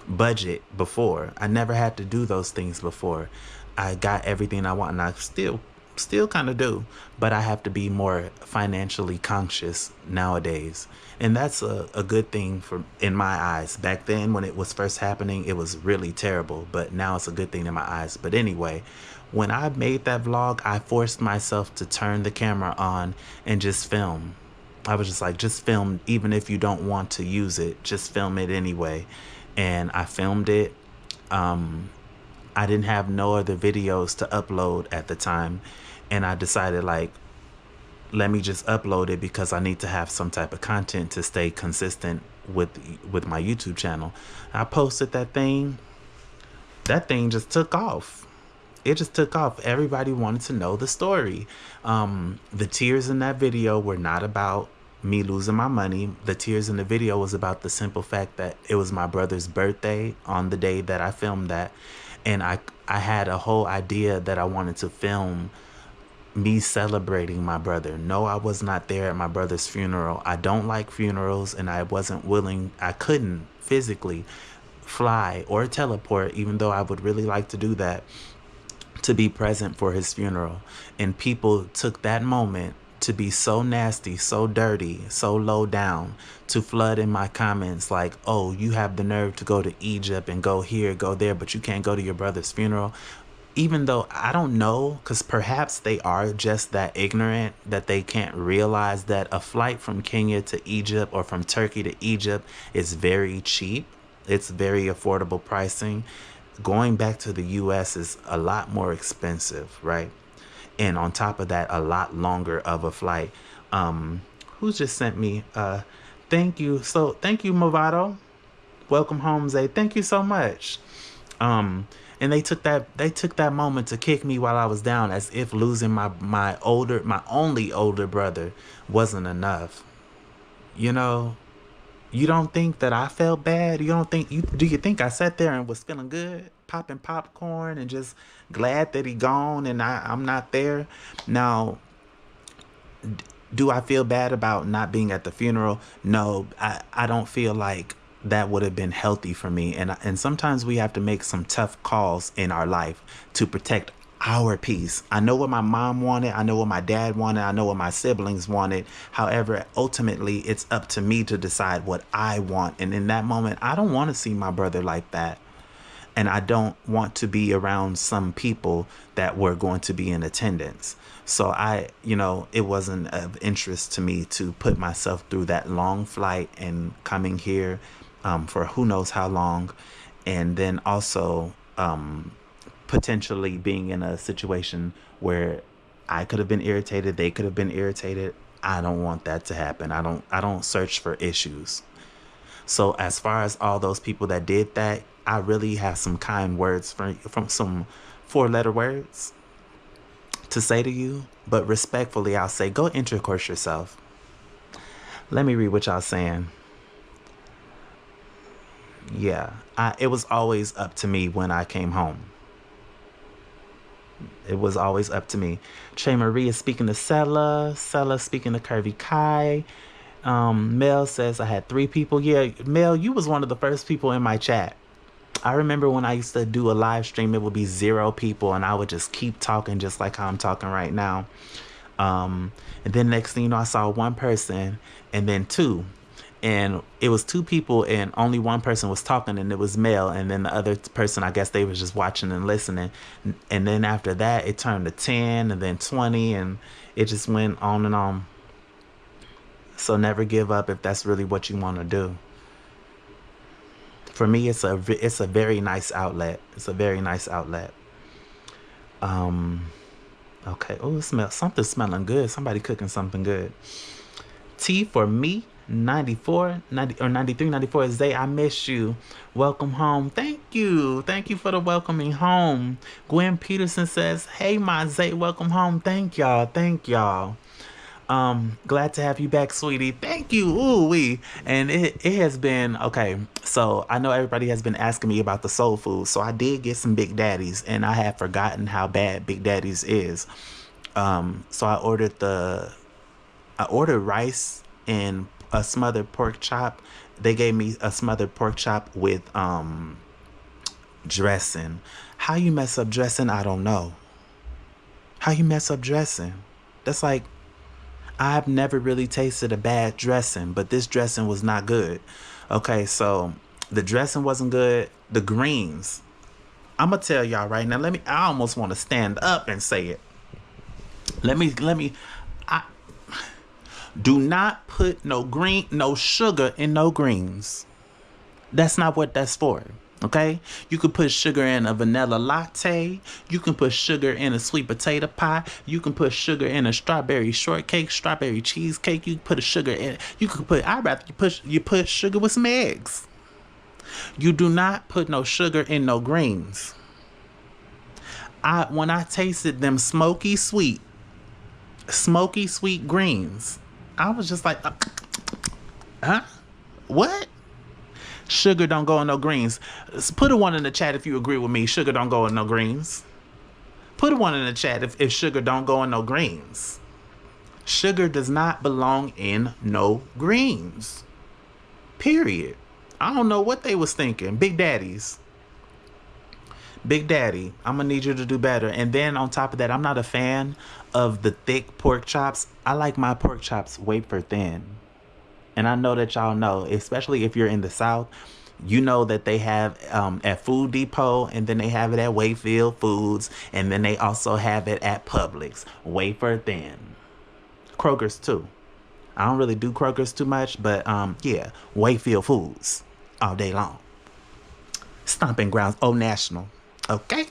budget before. I never had to do those things before. I got everything I want, and I still kind of do, but I have to be more financially conscious nowadays. And that's a good thing in my eyes. Back then, when it was first happening, it was really terrible, but now it's a good thing in my eyes. But anyway, when I made that vlog, I forced myself to turn the camera on and just film. I was just like, just film, even if you don't want to use it, just film it anyway. And I filmed it. I didn't have no other videos to upload at the time. And I decided, like, let me just upload it because I need to have some type of content to stay consistent with my YouTube channel. I posted that thing. That thing just took off. It just took off. Everybody wanted to know the story. The tears in that video were not about me losing my money. The tears in the video was about the simple fact that it was my brother's birthday on the day that I filmed that. And I had a whole idea that I wanted to film me celebrating my brother. No, I was not there at my brother's funeral. I don't like funerals, and I wasn't willing, I couldn't physically fly or teleport, even though I would really like to do that, to be present for his funeral. And people took that moment to be so nasty, so dirty, so low down, to flood in my comments like, oh, you have the nerve to go to Egypt and go here, go there, but you can't go to your brother's funeral. Even though I don't know, because perhaps they are just that ignorant that they can't realize that a flight from Kenya to Egypt or from Turkey to Egypt is very cheap. It's very affordable pricing. Going back to the US is a lot more expensive, right? And on top of that, a lot longer of a flight. Who just sent me? Thank you. So thank you, Movado. Welcome home, Zay. Thank you so much. And they took that moment to kick me while I was down, as if losing my only older brother wasn't enough. You know, you don't think that I felt bad? Do you think I sat there and was feeling good, popping popcorn and just glad that he gone and I'm not there? Now, do I feel bad about not being at the funeral? No, I don't feel like that would have been healthy for me. And sometimes we have to make some tough calls in our life to protect our peace. I know what my mom wanted. I know what my dad wanted. I know what my siblings wanted. However, ultimately, it's up to me to decide what I want. And in that moment, I don't want to see my brother like that. And I don't want to be around some people that were going to be in attendance. So it wasn't of interest to me to put myself through that long flight and coming here for who knows how long. And then also potentially being in a situation where I could have been irritated. They could have been irritated. I don't want that to happen. I don't search for issues. So as far as all those people that did that, I really have some kind words from some 4-letter words to say to you. But respectfully, I'll say, go intercourse yourself. Let me read what y'all saying. Yeah, it was always up to me when I came home. It was always up to me. Che Marie is speaking to Sella. Sella speaking to Curvy Kai. Mel says I had 3 people. Yeah, Mel, you was one of the first people in my chat. I remember when I used to do a live stream, it would be 0 people and I would just keep talking just like how I'm talking right now. And then next thing you know, I saw 1 person and then 2. And it was 2 people and only 1 person was talking and it was male. And then the other person, I guess they was just watching and listening. And then after that, it turned to 10 and then 20 and it just went on and on. So never give up if that's really what you want to do. For me, it's a very nice outlet. It's a very nice outlet. Okay. Oh, something smelling good. Somebody cooking something good. T for me. 94, 90 or 93, 94 is Zay. I miss you. Welcome home. Thank you. Thank you for the welcoming home. Gwen Peterson says, hey, my Zay, welcome home. Thank y'all. Thank y'all. Glad to have you back, sweetie. Thank you. Ooh wee. And it has been okay. So I know everybody has been asking me about the soul food. So I did get some Big Daddies and I had forgotten how bad Big Daddies is. So I ordered rice and a smothered pork chop. They gave me a smothered pork chop with dressing. How you mess up dressing, I don't know. How you mess up dressing? That's like, I've never really tasted a bad dressing, but this dressing was not good. Okay, so the dressing wasn't good. The greens, I'm gonna tell y'all right now. I almost want to stand up and say it. Do not put no sugar in no greens. That's not what that's for. Okay? You can put sugar in a vanilla latte. You can put sugar in a sweet potato pie. You can put sugar in a strawberry shortcake, strawberry cheesecake. You can put I'd rather you put sugar with some eggs. You do not put no sugar in no greens. When I tasted them smoky sweet greens, I was just like, huh? What? Sugar don't go in no greens. Put a 1 in the chat if you agree with me. Sugar don't go in no greens. Put a 1 in the chat if sugar don't go in no greens. Sugar does not belong in no greens. Period. I don't know what they was thinking. Big Daddies. Big Daddy, I'm gonna need you to do better. And then on top of that, I'm not a fan of the thick pork chops. I like my pork chops wafer thin. And I know that y'all know, especially if you're in the South, you know that they have at Food Depot, and then they have it at Wayfield Foods, and then they also have it at Publix, wafer thin. Kroger's too. I don't really do Kroger's too much, but yeah, Wayfield Foods all day long. Stomping Grounds, Old National. Okay?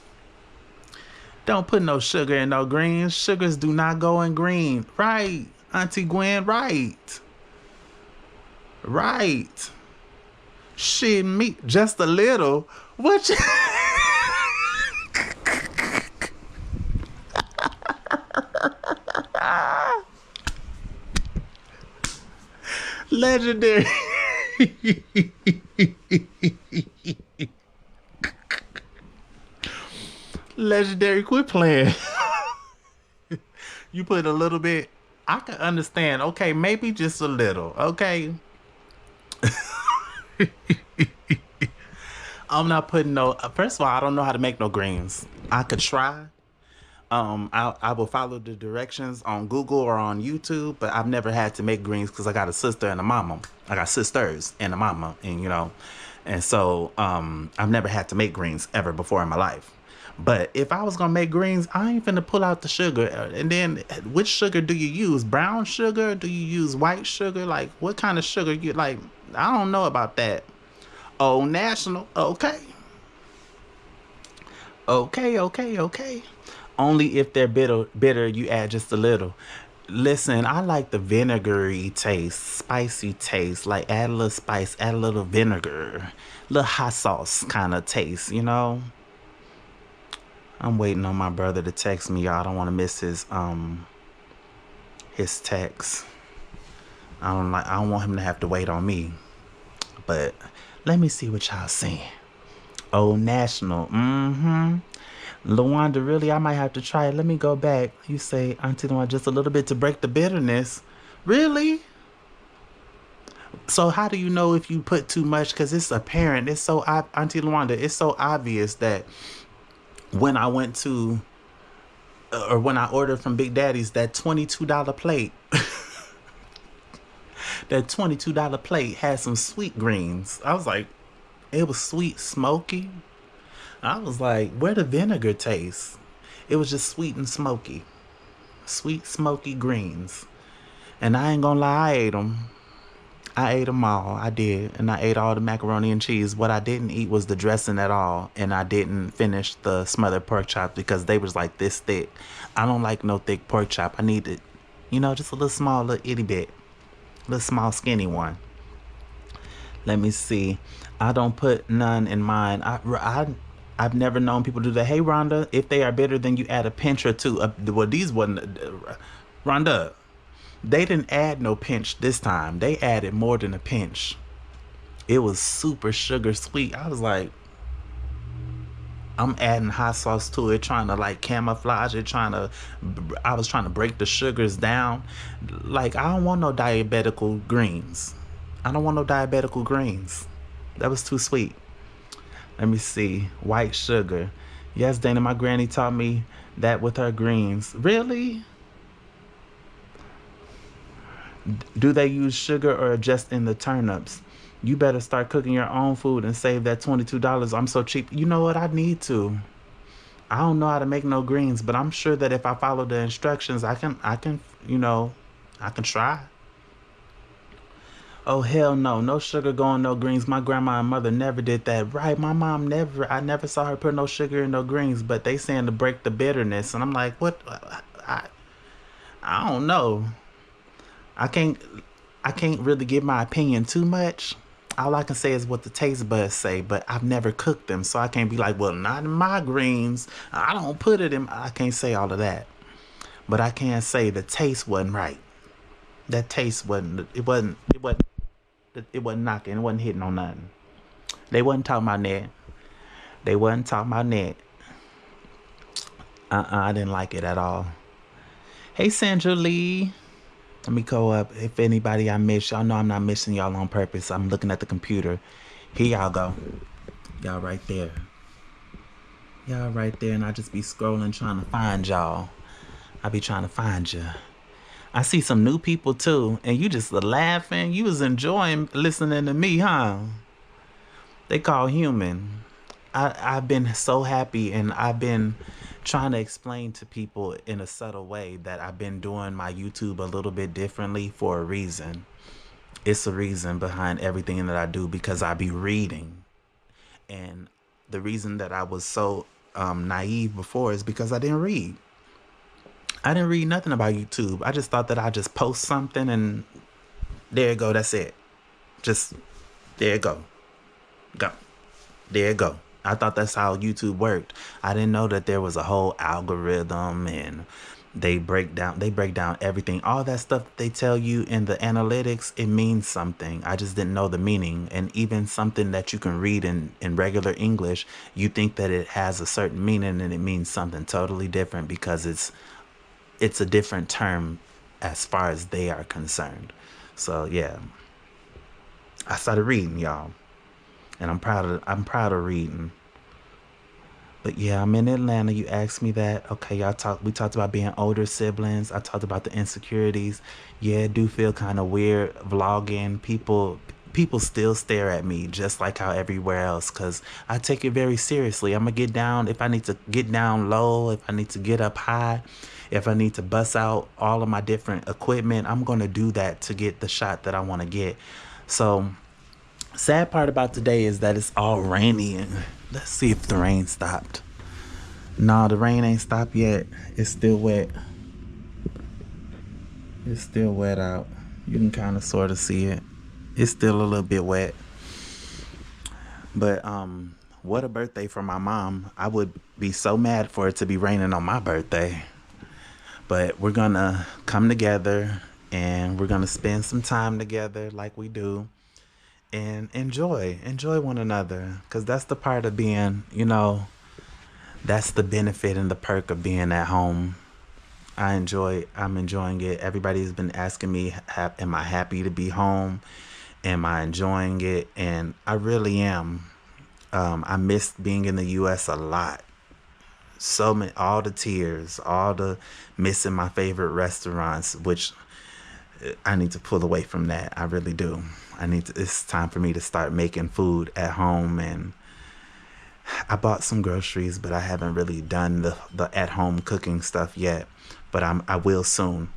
Don't put no sugar in no greens. Sugars do not go in green. Right, Auntie Gwen, right. Right. Shit, me, just a little. What you... Legendary. Legendary, quit playing. You put a little bit. I can understand. Okay, maybe just a little. Okay. I'm not putting no. First of all, I don't know how to make no greens. I could try. I will follow the directions on Google or on YouTube, but I've never had to make greens because I got a sister and a mama. I got sisters and a mama, and so I've never had to make greens ever before in my life. But if I was gonna make greens, I ain't finna pull out the sugar. And then, which sugar do you use? Brown sugar? Do you use white sugar? Like, what kind of sugar you like? I don't know about that. Old National, okay. Okay. Only if they're bitter, you add just a little. Listen, I like the vinegary taste, spicy taste. Like, add a little spice, add a little vinegar, little hot sauce kind of taste, I'm waiting on my brother to text me, y'all. I don't want to miss his text. I don't want him to have to wait on me. But let me see what y'all saying. Old National. Lawanda, really, I might have to try it. Let me go back. You say, Auntie Lawanda, just a little bit to break the bitterness. Really? So how do you know if you put too much? Because it's apparent. It's so, Auntie Lawanda, it's so obvious that when I went to, or when I ordered from Big Daddy's, that $22 plate, that $22 plate had some sweet greens. I was like, it was sweet, smoky. I was like, where the vinegar taste? It was just sweet and smoky. Sweet, smoky greens. And I ain't gonna lie, I ate them. I ate them all. I did. And I ate all the macaroni and cheese. What I didn't eat was the dressing at all. And I didn't finish the smothered pork chop because they was like this thick. I don't like no thick pork chop. I need it, just a little small, little itty bit. Little small, skinny one. Let me see. I don't put none in mine. I've never known people do that. Hey, Rhonda, if they are bitter, then you add a pinch or two. Well, these wasn't... Rhonda, they didn't add no pinch this time. They added more than a pinch. It was super sugar sweet. I was like, I'm adding hot sauce to it, trying to like camouflage it, I was trying to break the sugars down. Like, I don't want no diabetical greens. I don't want no diabetical greens. That was too sweet. Let me see. White sugar. Yes, Dana, my granny taught me that with her greens. Really? Do they use sugar or just in the turnips? You better start cooking your own food and save that $22. I'm so cheap. You know what? I need to. I don't know how to make no greens, but I'm sure that if I follow the instructions, I can try. Oh, hell no. No sugar going, no greens. My grandma and mother never did that. Right, my mom never. I never saw her put no sugar in no greens, but they saying to break the bitterness. And I'm like, what? I don't know. I can't really give my opinion too much. All I can say is what the taste buds say, but I've never cooked them, so I can't be like, well, not in my greens. I don't put it in. I can't say all of that. But I can say the taste wasn't right. That taste wasn't knocking. It wasn't hitting on nothing. They wasn't talking about that. I didn't like it at all. Hey, Sandra Lee. Let me go up. If anybody I miss, y'all know I'm not missing y'all on purpose. I'm looking at the computer. Here y'all go. Y'all right there. Y'all right there, and I just be scrolling trying to find y'all. I be trying to find you. I see some new people too, and you just laughing. You was enjoying listening to me, huh? They call human. I've been so happy, and I've been trying to explain to people in a subtle way that I've been doing my YouTube a little bit differently for a reason. It's a reason behind everything that I do because I be reading. And the reason that I was so naive before is because I didn't read. I didn't read nothing about YouTube. I just thought that I just post something and there you go. That's it. Just there you go. Go. There you go. I thought that's how YouTube worked. I didn't know that there was a whole algorithm and they break down everything. All that stuff that they tell you in the analytics, it means something. I just didn't know the meaning. And even something that you can read in regular English, you think that it has a certain meaning and it means something totally different because it's a different term as far as they are concerned. So yeah, I started reading, y'all, and I'm proud of reading. But yeah, I'm in Atlanta. You asked me that. Okay, we talked about being older siblings. I talked about the insecurities. Yeah, it do feel kind of weird vlogging. People still stare at me just like how everywhere else cuz I take it very seriously. I'm going to get down if I need to get down low, if I need to get up high, if I need to bust out all of my different equipment, I'm going to do that to get the shot that I want to get. So, sad part about today is that it's all rainy and let's see if the rain stopped. No, the rain ain't stopped yet. It's still wet. It's still wet out. You can kind of sort of see it. It's still a little bit wet. But what a birthday for my mom. I would be so mad for it to be raining on my birthday. But we're going to come together and we're going to spend some time together like we do and enjoy one another because that's the part of being, that's the benefit and the perk of being at home. I'm enjoying it. Everybody's been asking me, am I happy to be home? Am I enjoying it? And I really am. I missed being in the US a lot. So many, all the tears, all the missing my favorite restaurants, which I need to pull away from that. I really do. It's time for me to start making food at home, and I bought some groceries, but I haven't really done the at home cooking stuff yet, but I will soon.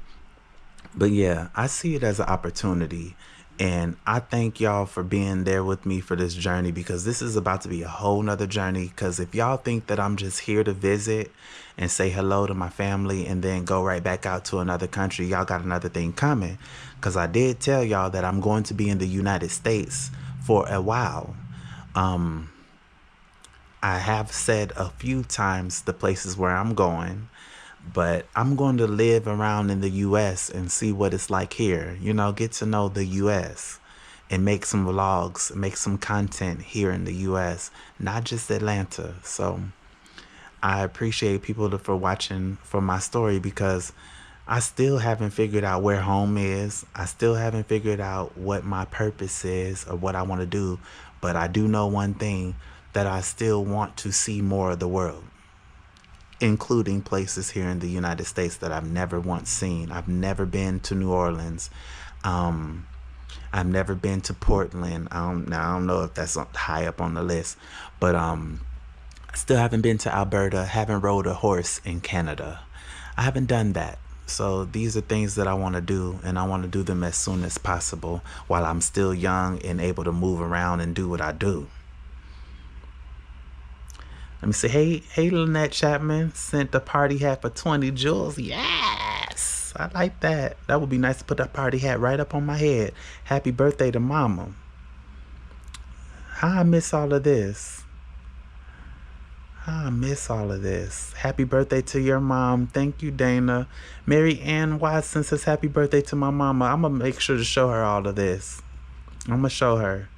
But yeah, I see it as an opportunity. And I thank y'all for being there with me for this journey because this is about to be a whole nother journey. Because if y'all think that I'm just here to visit and say hello to my family and then go right back out to another country, y'all got another thing coming. Because I did tell y'all that I'm going to be in the United States for a while. I have said a few times the places where I'm going, but I'm going to live around in the US and see what it's like here. Get to know the US and make some vlogs, make some content here in the US, not just Atlanta. So I appreciate people for watching for my story because I still haven't figured out where home is. I still haven't figured out what my purpose is or what I want to do. But I do know one thing, that I still want to see more of the world, including places here in the United States that I've never once seen. I've never been to New Orleans. I've never been to Portland. I don't know if that's high up on the list, but I still haven't been to Alberta. Haven't rode a horse in Canada. I haven't done that. So these are things that I want to do, and I want to do them as soon as possible while I'm still young and able to move around and do what I do. Let me say, hey, Lynette Chapman sent a party hat for 20 jewels. Yes, I like that. That would be nice to put that party hat right up on my head. Happy birthday to Mama. How I miss all of this. Happy birthday to your mom. Thank you, Dana. Mary Ann Watson says happy birthday to my mama. I'm going to make sure to show her all of this. I'm going to show her.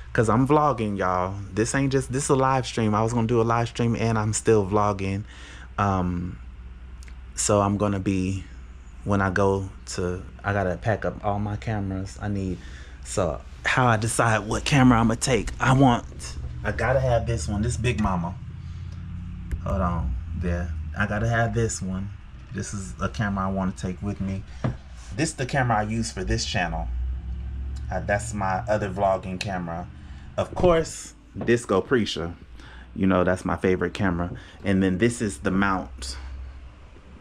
Because I'm vlogging, y'all. This is a live stream. I was going to do a live stream and I'm still vlogging. So I'm going to be, when I got to pack up all my cameras. So how I decide what camera I'm going to take. I got to have this one, this Big Mama. Hold on. Yeah, I gotta have this one. This is a camera I want to take with me. This is the camera I use for this channel. That's my other vlogging camera. Of course, Disco Precia. You know, that's my favorite camera. And then this is the mount.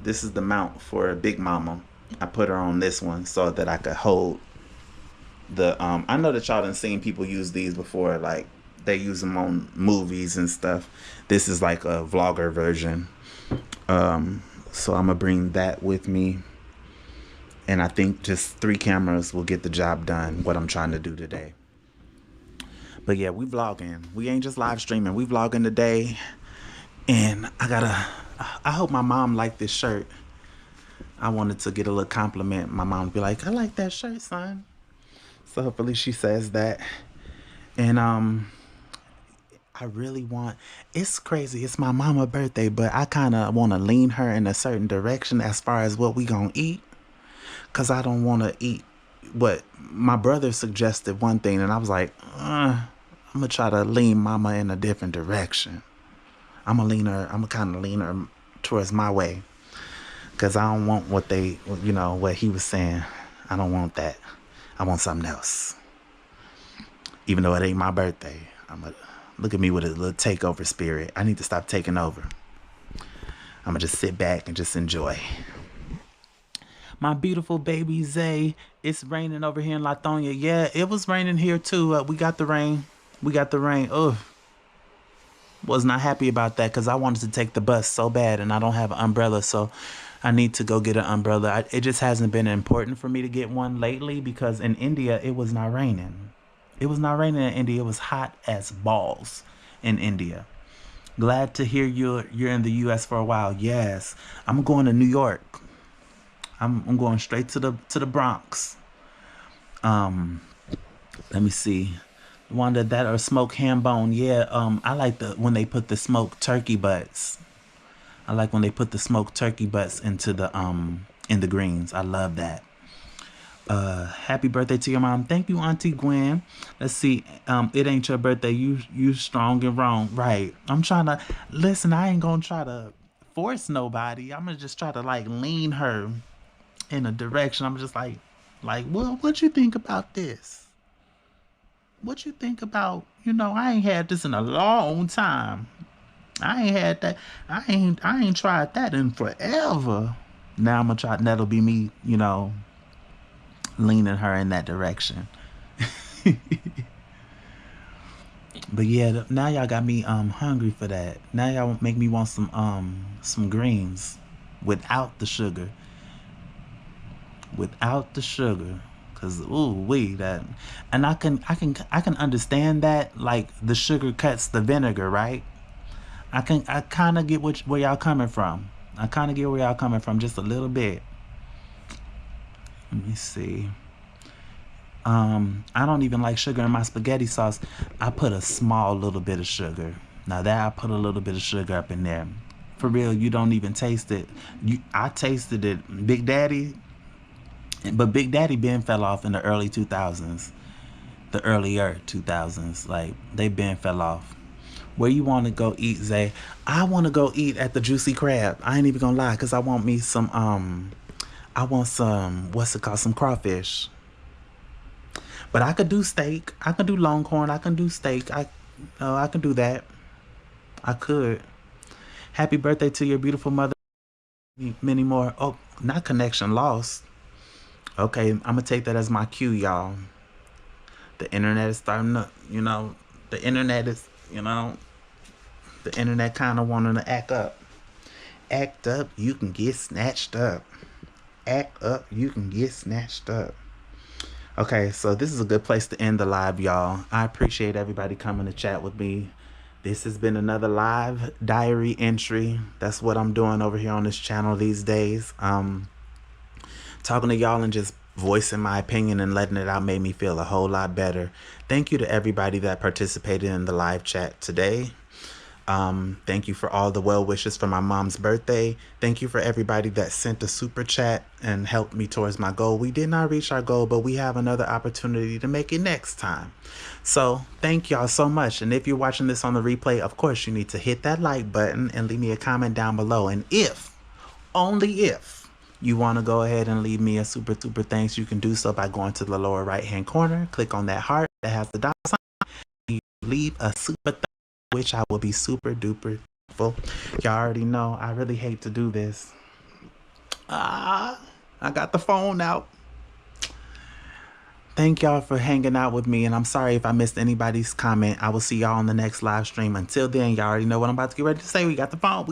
This is the mount for Big Mama. I put her on this one so that I could hold the I know that y'all done seen people use these before, like they use them on movies and stuff. This is like a vlogger version. So I'm gonna bring that with me, and I think just 3 cameras will get the job done, what I'm trying to do today. But yeah, we vlogging. We ain't just live streaming, we vlogging today. And I hope my mom liked this shirt. I wanted to get a little compliment. My mom would be like, I like that shirt, son. So hopefully she says that. And I really want, it's crazy, it's my mama's birthday, but I kind of want to lean her in a certain direction as far as what we gonna eat, because I don't want to eat what my brother suggested one thing, and I was like, I'm gonna try to lean mama in a different direction. I'm gonna kind of lean her towards my way, because I don't want what they, you know, what he was saying. I don't want that. I want something else. Even though it ain't my birthday, look at me with a little takeover spirit. I need to stop taking over. I'm gonna just sit back and just enjoy. My beautiful baby Zay, it's raining over here in Lithonia. Yeah, it was raining here too. We got the rain. Ugh. Was not happy about that because I wanted to take the bus so bad and I don't have an umbrella, so I need to go get an umbrella. It just hasn't been important for me to get one lately because in India it was not raining. It was not raining in India. It was hot as balls in India. Glad to hear you're in the U.S. for a while. Yes, I'm going to New York. I'm going straight to the Bronx. Let me see. Wanda, that or smoked ham bone. Yeah, I like when they put the smoked turkey butts. I like when they put the smoked turkey butts into the in the greens. I love that. Happy birthday to your mom. Thank you, Auntie Gwen. Let's see. It ain't your birthday. You strong and wrong. Right. I'm trying to listen. I ain't gonna try to force nobody. I'm gonna just try to like lean her in a direction. I'm just like, well, what you think about this? What you think about, I ain't had this in a long time. I ain't had that. I ain't tried that in forever. Now I'm gonna try. That'll be me, leaning her in that direction. But yeah, now y'all got me hungry for that. Now y'all make me want some greens without the sugar. Without the sugar. Cause that, and I can understand that, like the sugar cuts the vinegar, right? I kind of get where y'all coming from. I kind of get where y'all coming from just a little bit. Let me see. I don't even like sugar in my spaghetti sauce. I put a small little bit of sugar. Now that I put a little bit of sugar up in there. For real, you don't even taste it. I tasted it, Big Daddy. But Big Daddy Ben fell off in the early 2000s. The earlier 2000s. Like, they Ben fell off. Where you want to go eat, Zay? I want to go eat at the Juicy Crab. I ain't even gonna lie, because I want me some, what's it called? Some crawfish. But I could do steak. I could do longhorn. I can do steak. I can do that. I could. Happy birthday to your beautiful mother. Many more. Oh, not connection lost. Okay, I'm gonna take that as my cue, y'all. The internet is starting to, the internet is, the internet kind of wanting to act up. Act up, you can get snatched up. Act up, you can get snatched up. Okay, so this is a good place to end the live, y'all. I appreciate everybody coming to chat with me. This has been another live diary entry. That's what I'm doing over here on this channel these days. Talking to y'all and just voicing my opinion and letting it out made me feel a whole lot better. Thank you to everybody that participated in the live chat today. Thank you for all the well wishes for my mom's birthday. Thank you for everybody that sent a super chat and helped me towards my goal. We did not reach our goal, but we have another opportunity to make it next time. So thank y'all so much. And if you're watching this on the replay, of course, you need to hit that like button and leave me a comment down below. And if, only if, you want to go ahead and leave me a super thanks, you can do so by going to the lower right hand corner, click on that heart that has the dollar sign, and you leave a super thanks, which I will be super duper thankful. Y'all already know I really hate to do this. I got the phone out. Thank y'all for hanging out with me, and I'm sorry if I missed anybody's comment. I will see y'all on the next live stream. Until then, y'all already know what I'm about to get ready to say. We got the phone.